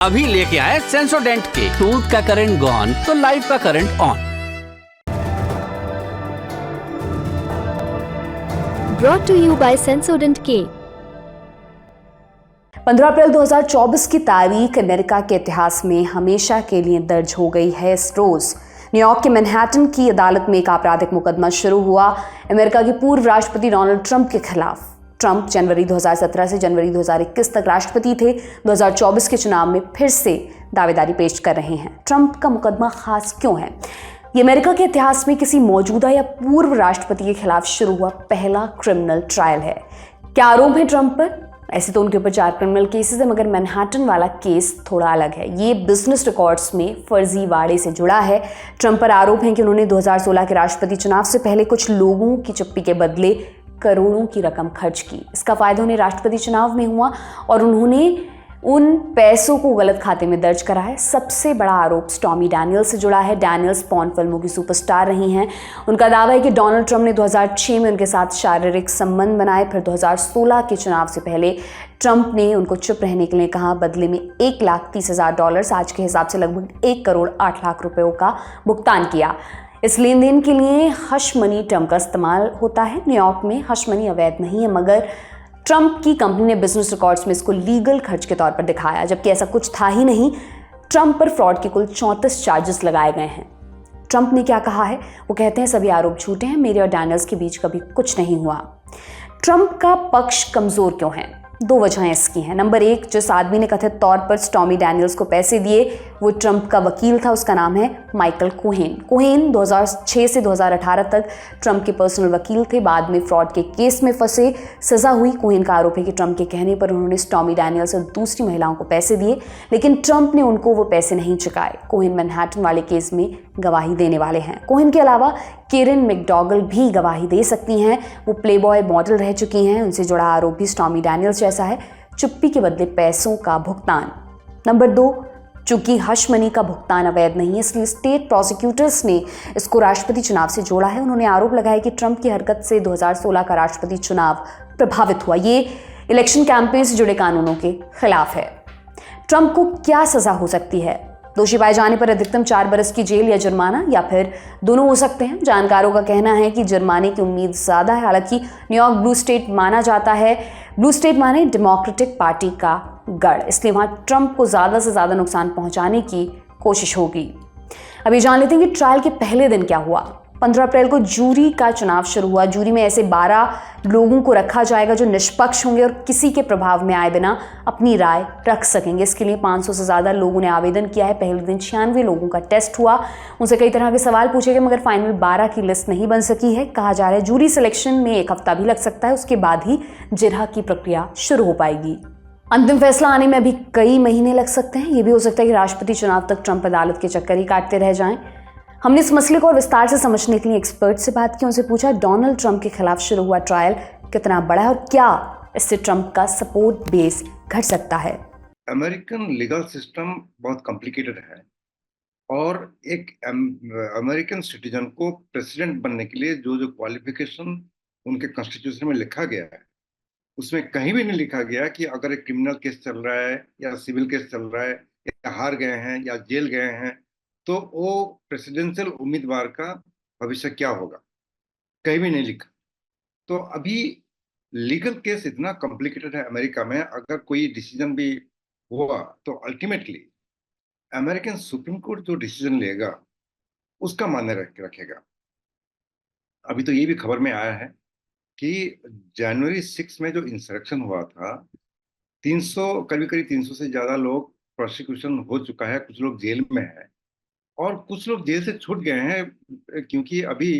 अभी लेके आए सेंसोडेंट के टूथ का करंट गॉन तो लाइफ का current on. Brought to you by Sensodyne K। 15 अप्रैल 2024 की तारीख अमेरिका के इतिहास में हमेशा के लिए दर्ज हो गई है। इस रोज न्यूयॉर्क के मैनहट्टन की अदालत में एक आपराधिक मुकदमा शुरू हुआ अमेरिका के पूर्व राष्ट्रपति डोनाल्ड ट्रंप के खिलाफ। ट्रंप जनवरी 2017 से जनवरी 2021 तक राष्ट्रपति थे। 2024 के चुनाव में फिर से दावेदारी पेश कर रहे हैं। ट्रंप का मुकदमा खास क्यों है? ये अमेरिका के इतिहास में किसी मौजूदा या पूर्व राष्ट्रपति के खिलाफ शुरू हुआ पहला क्रिमिनल ट्रायल है। क्या आरोप है ट्रंप पर? ऐसे तो उनके ऊपर 4 क्रिमिनल केसेस है, मगर मैनहट्टन वाला केस थोड़ा अलग है। ये बिजनेस रिकॉर्ड्स में फर्जीवाड़े से जुड़ा है। ट्रंप पर आरोप है कि उन्होंने 2016 के राष्ट्रपति चुनाव से पहले कुछ लोगों की चुप्पी के बदले करोड़ों की रकम खर्च की। इसका फायदा उन्हें राष्ट्रपति चुनाव में हुआ और उन्होंने उन पैसों को गलत खाते में दर्ज करा है। सबसे बड़ा आरोप स्टॉर्मी डैनियल्स से जुड़ा है। डैनियल्स पॉर्न फिल्मों की सुपरस्टार रही हैं। उनका दावा है कि डोनाल्ड ट्रंप ने 2006 में उनके साथ शारीरिक संबंध बनाए। फिर 2016 के चुनाव से पहले ट्रंप ने उनको चुप रहने के लिए कहा। बदले में $1,30,000, आज के हिसाब से लगभग 1 करोड़ 8 लाख रुपयों का भुगतान किया। इस लेन देन के लिए हश मनी टर्म का इस्तेमाल होता है। न्यूयॉर्क में हश मनी अवैध नहीं है, मगर ट्रंप की कंपनी ने बिजनेस रिकॉर्ड्स में इसको लीगल खर्च के तौर पर दिखाया, जबकि ऐसा कुछ था ही नहीं। ट्रंप पर फ्रॉड के कुल 34 चार्जेस लगाए गए हैं। ट्रंप ने क्या कहा है? वो कहते हैं सभी आरोप झूठे हैं, मेरे और डैनियल्स के बीच कभी कुछ नहीं हुआ। ट्रंप का पक्ष कमजोर क्यों है? 2 वजहें इसकी हैं। नंबर 1, जिस आदमी ने कथित तौर पर स्टॉर्मी डैनियल्स को पैसे दिए वो ट्रंप का वकील था। उसका नाम है माइकल कोहेन। कोहेन 2006 से 2018 तक ट्रंप के पर्सनल वकील थे। बाद में फ्रॉड के केस में फंसे, सजा हुई। कोहेन का आरोप है कि ट्रंप के कहने पर उन्होंने स्टॉर्मी डैनियल्स और दूसरी महिलाओं को पैसे दिए, लेकिन ट्रंप ने उनको वो पैसे नहीं चुकाए। कोहेन मैनहट्टन वाले केस में गवाही देने वाले हैं। कोहेन के अलावा केरन मैकडॉगल भी गवाही दे सकती हैं। वो प्लेबॉय मॉडल रह चुकी हैं। उनसे जुड़ा आरोप भी स्टॉर्मी डैनियल्स जैसा है, चुप्पी के बदले पैसों का भुगतान। नंबर 2, चूंकि हश मनी का भुगतान अवैध नहीं है, इसलिए स्टेट प्रोसिक्यूटर्स ने इसको राष्ट्रपति चुनाव से जोड़ा है। उन्होंने आरोप लगाया कि ट्रंप की हरकत से 2016 का राष्ट्रपति चुनाव प्रभावित हुआ। ये इलेक्शन कैंपेन से जुड़े कानूनों के खिलाफ है। ट्रंप को क्या सजा हो सकती है? दोषी पाए जाने पर अधिकतम 4 बरस की जेल या जुर्माना, या फिर दोनों हो सकते हैं। जानकारों का कहना है कि जुर्माने की उम्मीद ज्यादा है। हालांकि न्यूयॉर्क ब्लू स्टेट माना जाता है। ब्लू स्टेट माने डेमोक्रेटिक पार्टी का गढ़, इसलिए वहां ट्रंप को ज्यादा से ज्यादा नुकसान पहुंचाने की कोशिश होगी। अभी जान लेते हैं कि ट्रायल के पहले दिन क्या हुआ। 15 अप्रैल को जूरी का चुनाव शुरू हुआ। जूरी में ऐसे 12 लोगों को रखा जाएगा जो निष्पक्ष होंगे और किसी के प्रभाव में आए बिना अपनी राय रख सकेंगे। इसके लिए 500 से ज़्यादा लोगों ने आवेदन किया है। पहले दिन 96 लोगों का टेस्ट हुआ। उनसे कई तरह के सवाल पूछे गए, मगर फाइनल 12 की लिस्ट नहीं बन सकी है। कहा जा रहा है जूरी सिलेक्शन में 1 हफ्ता भी लग सकता है। उसके बाद ही जिरह की प्रक्रिया शुरू हो पाएगी। अंतिम फैसला आने में अभी कई महीने लग सकते हैं। ये भी हो सकता है कि राष्ट्रपति चुनाव तक ट्रंप अदालत के चक्कर ही काटते रह जाएं। हमने इस मसले को और विस्तार से समझने के लिए एक्सपर्ट से बात की। उनसे पूछा डोनाल्ड ट्रंप के खिलाफ शुरू हुआ ट्रायल कितना बड़ा है और क्या इससे ट्रंप का सपोर्ट बेस घट सकता है। अमेरिकन लीगल सिस्टम बहुत कॉम्प्लिकेटेड है और एक अमेरिकन सिटीजन को प्रेसिडेंट बनने के लिए जो जो क्वालिफिकेशन उनके कॉन्स्टिट्यूशन में लिखा गया है, उसमें कहीं भी नहीं लिखा गया कि अगर एक क्रिमिनल केस चल रहा है या सिविल केस चल रहा है या हार गए हैं या जेल गए हैं तो वो प्रेसिडेंशियल उम्मीदवार का भविष्य क्या होगा, कहीं भी नहीं लिखा। तो अभी लीगल केस इतना कॉम्प्लिकेटेड है अमेरिका में। अगर कोई डिसीजन भी हुआ तो अल्टीमेटली अमेरिकन सुप्रीम कोर्ट जो डिसीजन लेगा उसका मान्य रखेगा। अभी तो ये भी खबर में आया है कि जनवरी 6 में जो इंसरेक्शन हुआ था, 300 करीब 300 से ज्यादा लोग प्रोसिक्यूशन हो चुका है। कुछ लोग जेल में हैं और कुछ लोग जेल से छूट गए हैं, क्योंकि अभी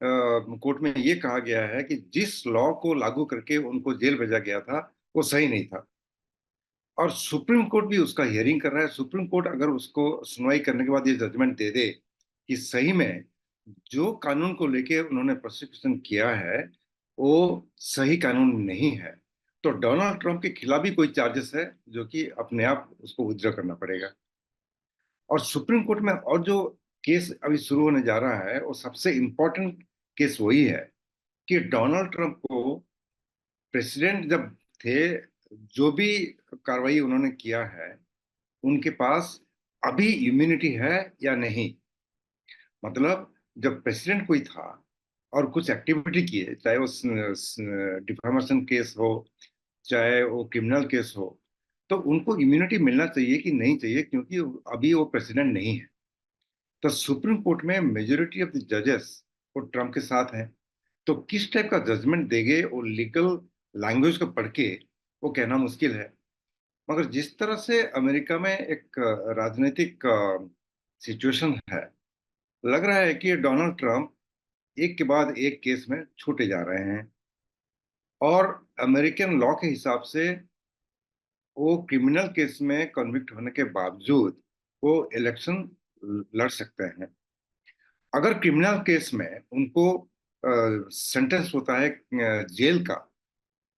कोर्ट में ये कहा गया है कि जिस लॉ को लागू करके उनको जेल भेजा गया था वो सही नहीं था और सुप्रीम कोर्ट भी उसका हियरिंग कर रहा है। सुप्रीम कोर्ट अगर उसको सुनवाई करने के बाद ये जजमेंट दे दे कि सही में जो कानून को लेके उन्होंने प्रोसिक्यूशन किया है वो सही कानून नहीं है, तो डोनाल्ड ट्रंप के खिलाफ भी कोई चार्जेस है जो कि अपने आप उसको विथड्रॉ करना पड़ेगा। और सुप्रीम कोर्ट में और जो केस अभी शुरू होने जा रहा है वो सबसे इम्पोर्टेंट केस वही है कि डोनाल्ड ट्रंप को प्रेसिडेंट जब थे जो भी कार्रवाई उन्होंने किया है उनके पास अभी इम्यूनिटी है या नहीं। मतलब जब प्रेसिडेंट कोई था और कुछ एक्टिविटी किए, चाहे वो डिफामेशन केस हो, चाहे वो क्रिमिनल केस हो, तो उनको इम्यूनिटी मिलना चाहिए कि नहीं चाहिए, क्योंकि अभी वो प्रेसिडेंट नहीं है। तो सुप्रीम कोर्ट में मेजोरिटी ऑफ द जजेस वो ट्रम्प के साथ हैं। तो किस टाइप का जजमेंट देंगे वो लीगल लैंग्वेज को पढ़ के वो कहना मुश्किल है। मगर जिस तरह से अमेरिका में एक राजनीतिक सिचुएशन है, लग रहा है कि डोनाल्ड ट्रम्प एक के बाद एक केस में छूटे जा रहे हैं। और अमेरिकन लॉ के हिसाब से वो क्रिमिनल केस में कन्विक्ट होने के बावजूद वो इलेक्शन लड़ सकते हैं। अगर क्रिमिनल केस में उनको सेंटेंस होता है जेल का,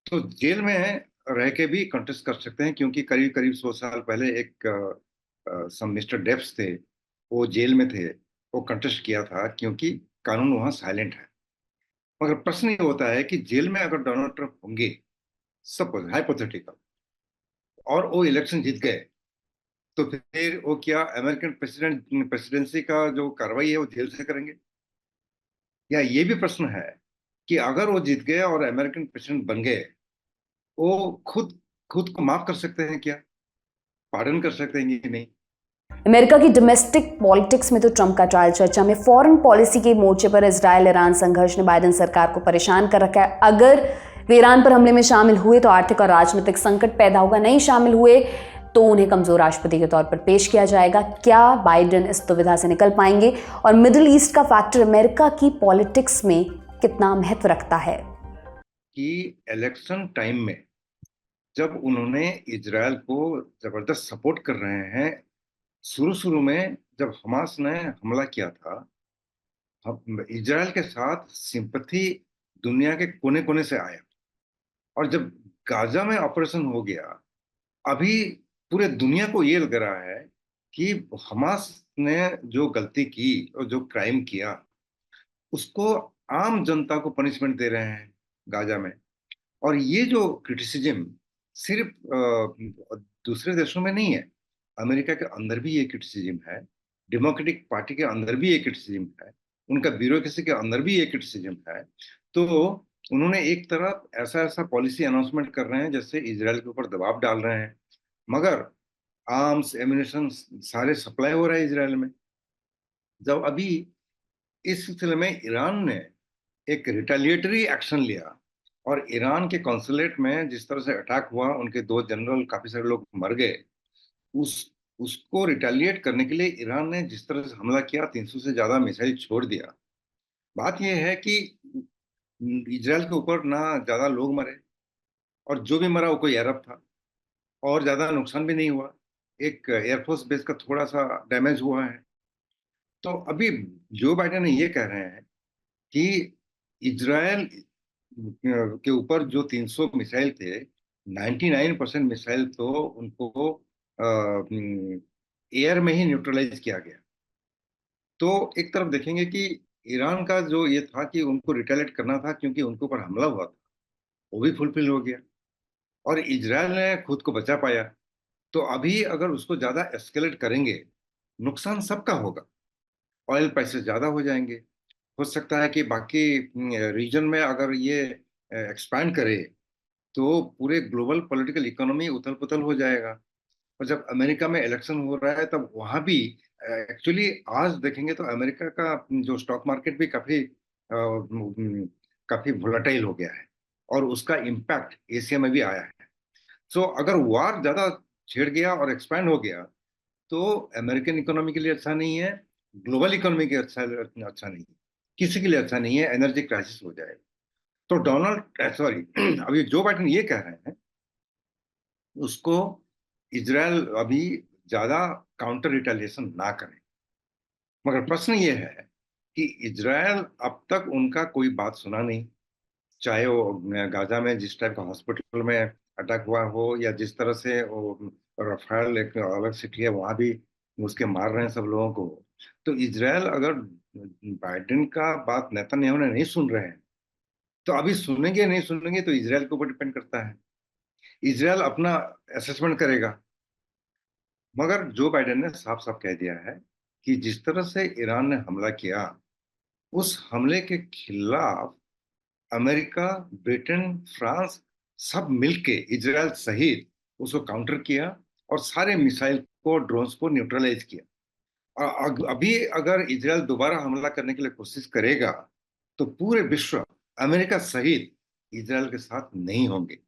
तो जेल में रह के भी कंटेस्ट कर सकते हैं, क्योंकि करीब करीब 100 साल पहले एक सम मिस्टर डेप्स थे, वो जेल में थे। वो कंटेस्ट किया था क्योंकि कानून वहां साइलेंट है। मगर प्रश्न ये होता है कि जेल में अगर डोनाल्ड ट्रंप होंगे, सपोज हाइपोथेटिकल, और वो इलेक्शन जीत गए, तो फिर वो क्या अमेरिकन प्रेसिडेंसी का जो कार्रवाई है वो जेल से करेंगे? या ये भी प्रश्न है कि अगर वो जीत गए और अमेरिकन प्रेसिडेंट बन गए, वो खुद खुद को माफ कर सकते हैं क्या? पार्डन कर सकते हैं कि नहीं? अमेरिका की डोमेस्टिक पॉलिटिक्स में तो ट्रंप का ट्रायल चर्चा में, फॉरेन पॉलिसी के मोर्चे पर इजराइल ईरान संघर्ष ने बाइडेन सरकार को परेशान कर रखा है। अगर वे ईरान पर हमले में शामिल हुए तो आर्थिक और राजनीतिक संकट पैदा होगा, नहीं शामिल हुए तो उन्हें कमजोर राष्ट्रपति के तौर पर पेश किया जाएगा। क्या बाइडेन इस दुविधा से निकल पाएंगे? और मिडिल ईस्ट का फैक्टर अमेरिका की पॉलिटिक्स में कितना महत्व रखता है? कि इलेक्शन टाइम में जब उन्होंने इजराइल को जबरदस्त सपोर्ट कर रहे हैं, शुरू शुरू में जब हमास ने हमला किया था, इजराइल के साथ सिंपथी दुनिया के कोने कोने से आया। और जब गाजा में ऑपरेशन हो गया, अभी पूरे दुनिया को ये लग रहा है कि हमास ने जो गलती की और जो क्राइम किया, उसको आम जनता को पनिशमेंट दे रहे हैं गाजा में। और ये जो क्रिटिसिज्म सिर्फ दूसरे देशों में नहीं है, अमेरिका के अंदर भी ये क्रिटिसिज्म है, डेमोक्रेटिक पार्टी के अंदर भी ये क्रिटिसिज्म है, उनका ब्यूरोक्रेसी के अंदर भी ये क्रिटिसिज्म है। तो उन्होंने एक तरफ ऐसा ऐसा पॉलिसी अनाउंसमेंट कर रहे हैं जैसे इजराइल के ऊपर दबाव डाल रहे हैं, मगर आर्म्स एम्यूनिशन सारे सप्लाई हो रहे हैं इजराइल में। जब अभी इस सिलसिले में ईरान ने एक रिटेलिएटरी एक्शन लिया और ईरान के कॉन्सुलेट में जिस तरह से अटैक हुआ, उनके 2 जनरल, काफी सारे लोग मर गए, उस उसको रिटेलिएट करने के लिए ईरान ने जिस तरह से हमला किया, 300 से ज्यादा मिसाइल छोड़ दिया। बात यह है कि इजराइल के ऊपर ना ज्यादा लोग मरे, और जो भी मरा वो कोई अरब था, और ज्यादा नुकसान भी नहीं हुआ। एक एयरफोर्स बेस का थोड़ा सा डैमेज हुआ है। तो अभी जो बाइडेन ये कह रहे हैं कि इजराइल के ऊपर जो 300 मिसाइल थे, 99% मिसाइल तो उनको एयर में ही न्यूट्रलाइज किया गया। तो एक तरफ देखेंगे कि ईरान का जो ये था कि उनको रिटेलिएट करना था क्योंकि उनके ऊपर हमला हुआ था, वो भी फुलफिल हो गया, और इजराइल ने खुद को बचा पाया। तो अभी अगर उसको ज्यादा एस्केलेट करेंगे, नुकसान सबका होगा। ऑयल प्राइसेस ज्यादा हो जाएंगे, हो सकता है कि बाकी रीजन में अगर ये एक्सपैंड करे तो पूरे ग्लोबल पॉलिटिकल इकोनॉमी उथल पुथल हो जाएगा। और जब अमेरिका में इलेक्शन हो रहा है तब वहां भी एक्चुअली आज देखेंगे तो अमेरिका का जो स्टॉक मार्केट भी काफी वोलेटाइल हो गया है, और उसका इम्पैक्ट एशिया में भी आया है। सो अगर वार ज्यादा छिड़ गया और एक्सपैंड हो गया तो अमेरिकन इकोनॉमी के लिए अच्छा नहीं है, ग्लोबल इकोनॉमी के अच्छा नहीं है, किसी के लिए अच्छा नहीं है, एनर्जी क्राइसिस हो जाएगा। तो डोनाल्ड सॉरी अभी जो बाइडेन ये कह रहे हैं, उसको इजराइल अभी ज्यादा काउंटर रिटेलिएशन ना करे। मगर प्रश्न ये है कि इजराइल अब तक उनका कोई बात सुना नहीं, चाहे वो गाजा में जिस टाइप का हॉस्पिटल में अटैक हुआ हो, या जिस तरह से वो रफाल एक अलग सिटी है वहां भी उसके मार रहे हैं सब लोगों को। तो इजराइल अगर बाइडेन का बात नेतन्याहू ने नहीं सुन रहे हैं, तो अभी सुनेंगे नहीं सुनेंगे तो इजराइल के ऊपर डिपेंड करता है। इजराइल अपना असेसमेंट करेगा, मगर जो बाइडेन ने साफ साफ कह दिया है कि जिस तरह से ईरान ने हमला किया, उस हमले के खिलाफ अमेरिका, ब्रिटेन, फ्रांस सब मिलके इजराइल सहित उसको काउंटर किया और सारे मिसाइल को, ड्रोन्स को न्यूट्रलाइज किया। और अभी अगर इजराइल दोबारा हमला करने के लिए कोशिश करेगा तो पूरे विश्व, अमेरिका सहित, इजराइल के साथ नहीं होंगे।